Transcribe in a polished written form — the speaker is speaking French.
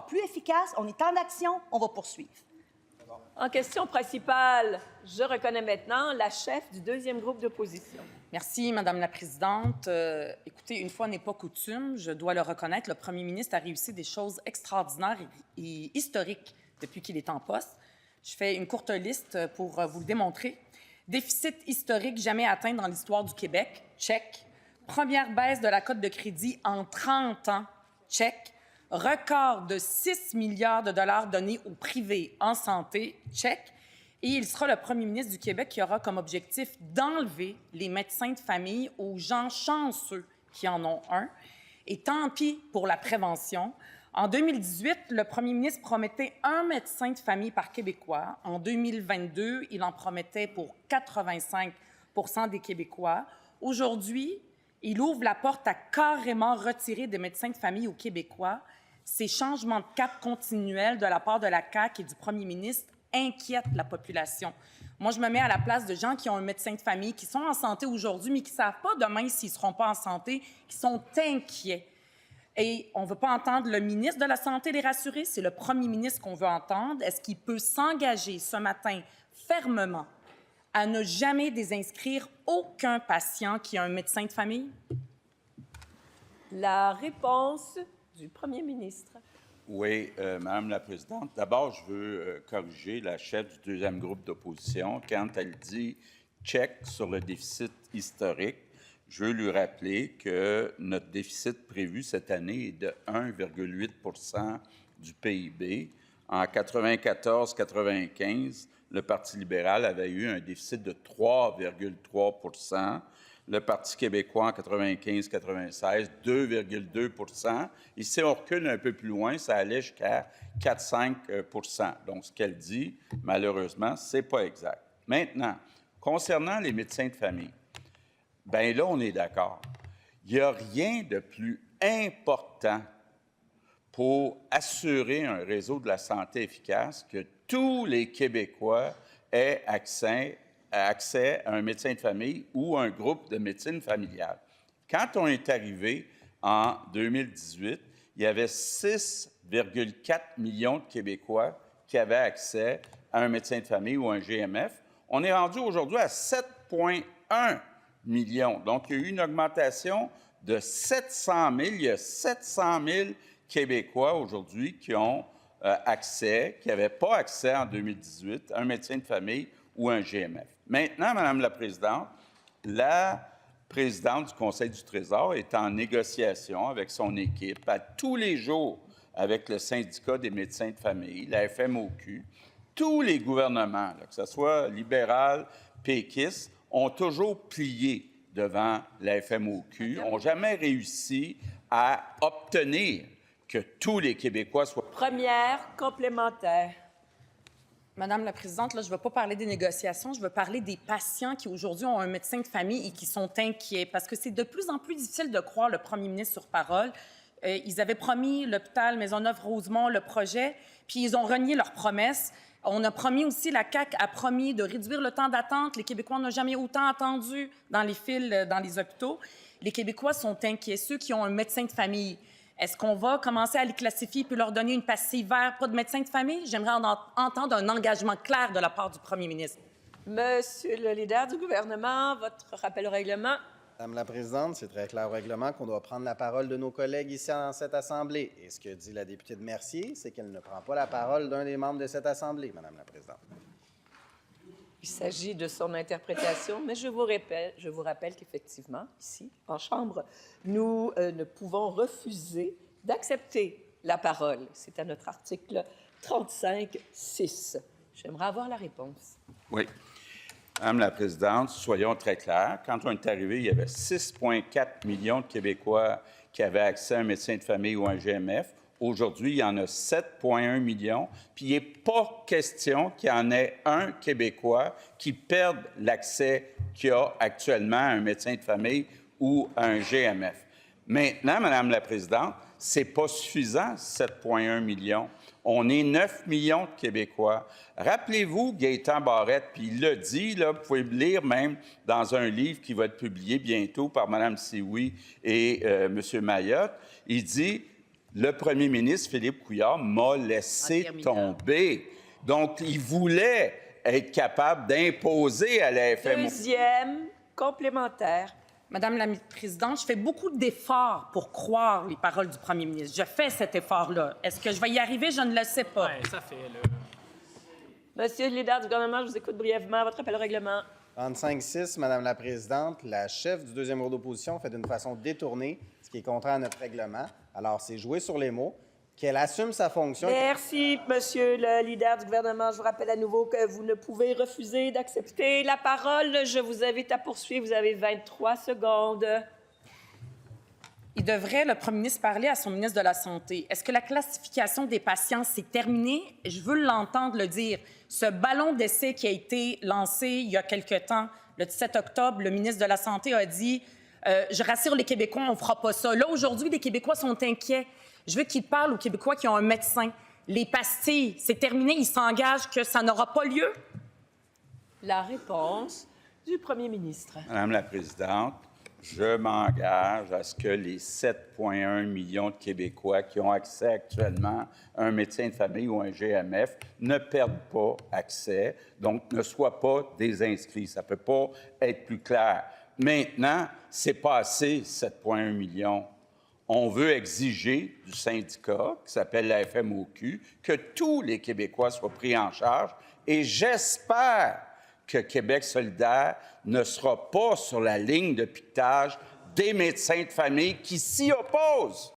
encore plus efficace. On est en action. On va poursuivre. En question principale, je reconnais maintenant la chef du deuxième groupe d'opposition. Merci, Madame la Présidente. Écoutez, une fois n'est pas coutume, je dois le reconnaître, le premier ministre a réussi des choses extraordinaires et historiques depuis qu'il est en poste. Je fais une courte liste pour vous le démontrer. Déficit historique jamais atteint dans l'histoire du Québec, check. Première baisse de la cote de crédit en 30 ans, check. Record de 6 milliards de dollars donnés au privé en santé, check. Et il sera le premier ministre du Québec qui aura comme objectif d'enlever les médecins de famille aux gens chanceux qui en ont un. Et tant pis pour la prévention. En 2018, le premier ministre promettait un médecin de famille par Québécois. En 2022, il en promettait pour 85 % des Québécois. Aujourd'hui, il ouvre la porte à carrément retirer des médecins de famille aux Québécois. Ces changements de cap continuels de la part de la CAQ et du premier ministre inquiètent la population. Moi, je me mets à la place de gens qui ont un médecin de famille, qui sont en santé aujourd'hui, mais qui ne savent pas demain s'ils ne seront pas en santé, qui sont inquiets. Et on ne veut pas entendre le ministre de la Santé les rassurer, c'est le premier ministre qu'on veut entendre. Est-ce qu'il peut s'engager ce matin fermement à ne jamais désinscrire aucun patient qui a un médecin de famille? La réponse du premier ministre. Oui, Madame la Présidente. D'abord, je veux corriger la chef du deuxième groupe d'opposition. Quand elle dit « check sur le déficit historique », je veux lui rappeler que notre déficit prévu cette année est de 1,8 % du PIB. En 94-95, le Parti libéral avait eu un déficit de 3,3 %. Le Parti québécois en 95-96, 2,2 %. Et si on recule un peu plus loin, ça allait jusqu'à 4-5 %. Donc, ce qu'elle dit, malheureusement, ce n'est pas exact. Maintenant, concernant les médecins de famille, bien là, on est d'accord. Il n'y a rien de plus important pour assurer un réseau de la santé efficace que tous les Québécois aient accès à un médecin de famille ou un groupe de médecine familiale. Quand on est arrivé en 2018, il y avait 6,4 millions de Québécois qui avaient accès à un médecin de famille ou un GMF. On est rendu aujourd'hui à 7,1 millions. Donc, il y a eu une augmentation de 700 000. Il y a 700 000 Québécois aujourd'hui qui ont accès, qui n'avaient pas accès en 2018 à un médecin de famille ou un GMF. Maintenant, Madame la Présidente, la présidente du Conseil du Trésor est en négociation avec son équipe à tous les jours avec le syndicat des médecins de famille, la FMOQ. Tous les gouvernements, là, que ce soit libéral, péquiste, ont toujours plié devant la FMOQ, n'ont jamais réussi à obtenir que tous les Québécois soient... Première complémentaire. Madame la Présidente, là, je ne veux pas parler des négociations, je veux parler des patients qui aujourd'hui ont un médecin de famille et qui sont inquiets parce que c'est de plus en plus difficile de croire le premier ministre sur parole. Ils avaient promis l'hôpital Maisonneuve-Rosemont, le projet, puis ils ont renié leurs promesses. On a promis aussi, la CAQ a promis de réduire le temps d'attente. Les Québécois n'ont jamais autant attendu dans les files, dans les hôpitaux. Les Québécois sont inquiets, ceux qui ont un médecin de famille. Est-ce qu'on va commencer à les classifier puis leur donner une passive verte, pas de médecin de famille? J'aimerais entendre un engagement clair de la part du premier ministre. Monsieur le leader du gouvernement, votre rappel au règlement. Madame la Présidente, c'est très clair au règlement qu'on doit prendre la parole de nos collègues ici dans cette Assemblée. Et ce que dit la députée de Mercier, c'est qu'elle ne prend pas la parole d'un des membres de cette Assemblée, Madame la Présidente. Il s'agit de son interprétation, mais je vous rappelle qu'effectivement, ici, en Chambre, nous ne pouvons refuser d'accepter la parole. C'est à notre article 35.6. J'aimerais avoir la réponse. Oui. Madame la Présidente, soyons très clairs. Quand on est arrivé, il y avait 6,4 millions de Québécois qui avaient accès à un médecin de famille ou un GMF. Aujourd'hui, il y en a 7,1 millions. Puis il n'est pas question qu'il y en ait un Québécois qui perde l'accès qu'il a actuellement à un médecin de famille ou à un GMF. Maintenant, Madame la Présidente, ce n'est pas suffisant, 7,1 millions. On est 9 millions de Québécois. Rappelez-vous, Gaétan Barrette, puis il l'a dit, là, vous pouvez le lire même dans un livre qui va être publié bientôt par Mme Sioui et M. Mayotte, il dit Le premier ministre, Philippe Couillard, m'a laissé tomber. Donc, il voulait être capable d'imposer à la FMO. Deuxième complémentaire. Madame la présidente, je fais beaucoup d'efforts pour croire les paroles du premier ministre. Je fais cet effort-là. Est-ce que je vais y arriver? Je ne le sais pas. Ouais, ça fait, là. Monsieur le leader du gouvernement, je vous écoute brièvement. Votre appel au règlement. 35-6, Madame la présidente, la chef du deuxième groupe d'opposition fait d'une façon détournée, ce qui est contraire à notre règlement. Alors, c'est jouer sur les mots, qu'elle assume sa fonction. Merci, monsieur le leader du gouvernement. Je vous rappelle à nouveau que vous ne pouvez refuser d'accepter la parole. Je vous invite à poursuivre. Vous avez 23 secondes. Il devrait, le premier ministre, parler à son ministre de la Santé. Est-ce que la classification des patients, c'est terminé? Je veux l'entendre le dire. Ce ballon d'essai qui a été lancé il y a quelque temps, le 17 octobre, le ministre de la Santé a dit je rassure les Québécois, on ne fera pas ça. Là, aujourd'hui, les Québécois sont inquiets. Je veux qu'il parle aux Québécois qui ont un médecin. Les pastilles, c'est terminé. Ils s'engagent que ça n'aura pas lieu. La réponse du premier ministre. Madame la présidente, je m'engage à ce que les 7,1 millions de Québécois qui ont accès actuellement à un médecin de famille ou un GMF ne perdent pas accès, donc ne soient pas désinscrits. Ça ne peut pas être plus clair. Maintenant, c'est pas assez, 7,1 millions. On veut exiger du syndicat, qui s'appelle la FMOQ, que tous les Québécois soient pris en charge, et j'espère que Québec solidaire ne sera pas sur la ligne de piquetage des médecins de famille qui s'y opposent.